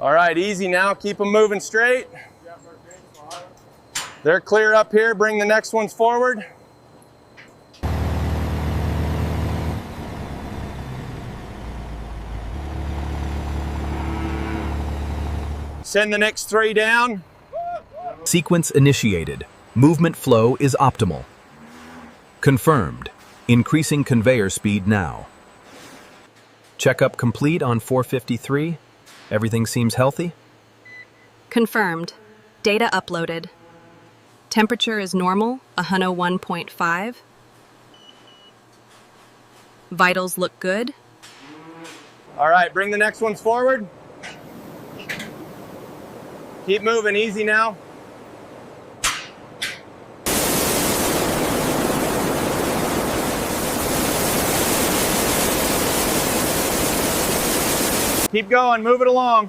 All right, easy now. Keep them moving straight. They're clear up here. Bring the next ones forward. Send the next 3 down. Sequence initiated. Movement flow is optimal. Confirmed. Increasing conveyor speed now. Checkup complete on 453. Everything seems healthy? Confirmed. Data uploaded. Temperature is normal, 101.5. Vitals look good. All right, bring the next ones forward. Keep moving, easy now. Keep going, move it along.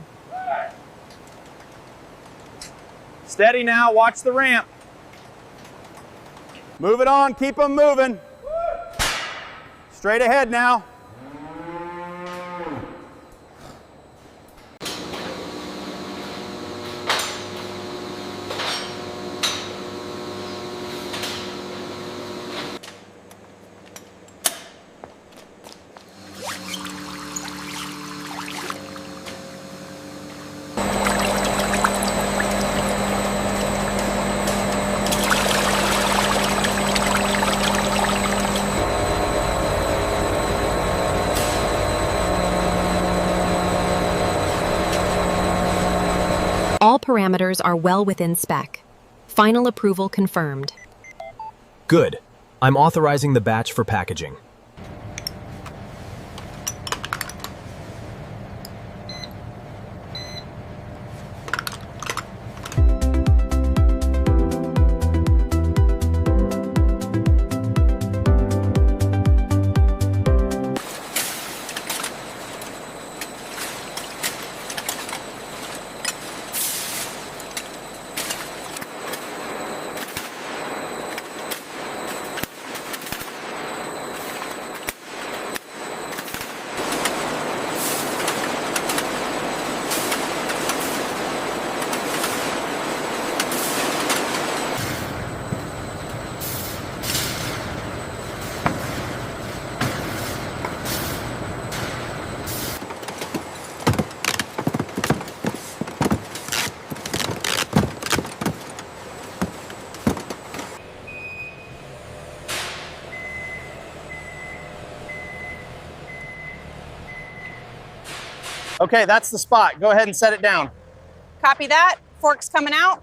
Steady now, watch the ramp. Move it on, keep them moving. Straight ahead now. All parameters are well within spec. Final approval confirmed. Good. I'm authorizing the batch for packaging. Okay, that's the spot. Go ahead and set it down. Copy that. Forks coming out.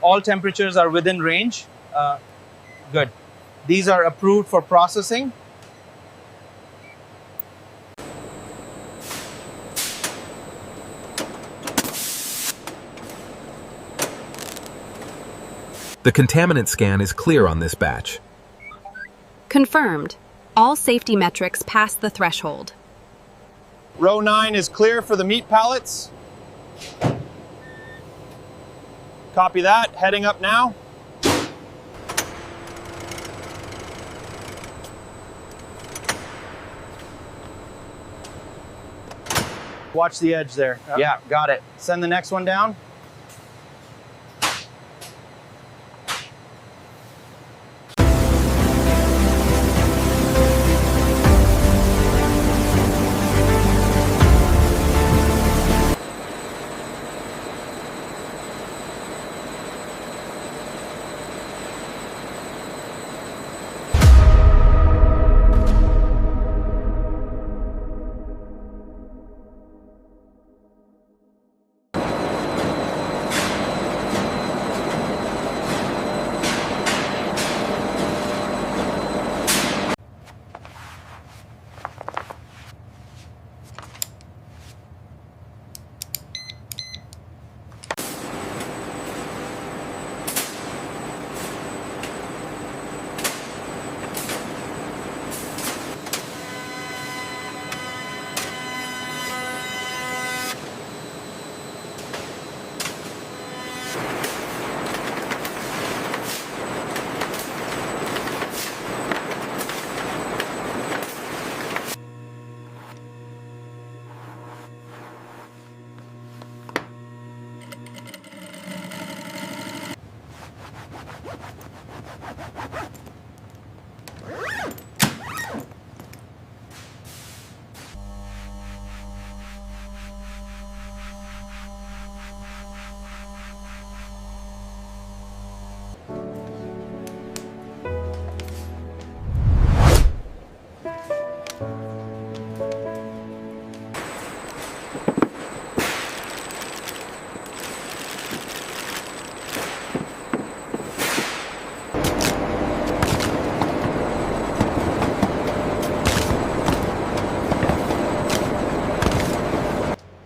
All temperatures are within range. Good. These are approved for processing. The contaminant scan is clear on this batch. Confirmed. All safety metrics pass the threshold. Row 9 is clear for the meat pallets. Copy that, heading up now. Watch the edge there. Yeah, got it. Send the next one down.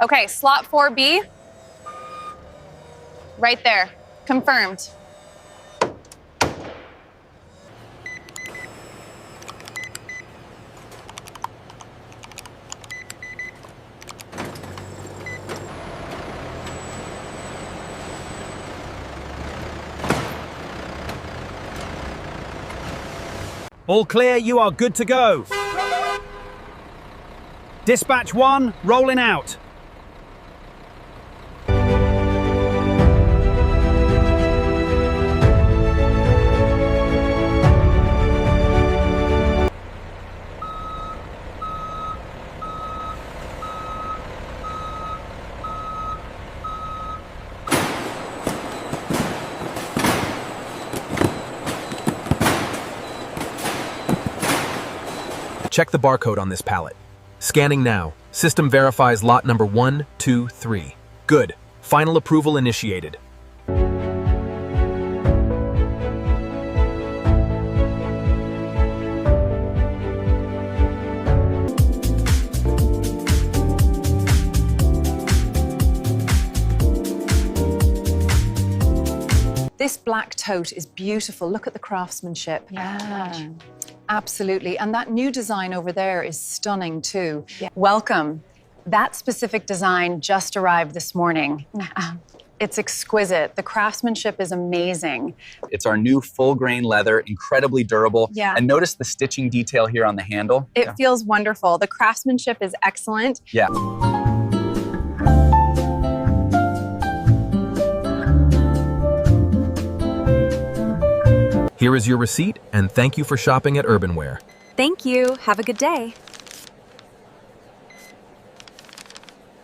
Okay, slot 4B. Right there. Confirmed. All clear, you are good to go. Dispatch 1, rolling out. Check the barcode on this pallet. Scanning now. System verifies lot number 1, 2, 3. Good. Final approval initiated. This black tote is beautiful. Look at the craftsmanship. Yeah. Absolutely. And that new design over there is stunning too. Yeah. Welcome. That specific design just arrived this morning. It's exquisite. The craftsmanship is amazing. It's our new full grain leather, incredibly durable. Yeah. And notice the stitching detail here on the handle. It feels wonderful. The craftsmanship is excellent. Yeah. Here is your receipt, and thank you for shopping at Urbanware. Thank you. Have a good day.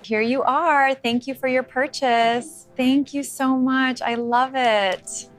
Here you are. Thank you for your purchase. Thank you so much. I love it.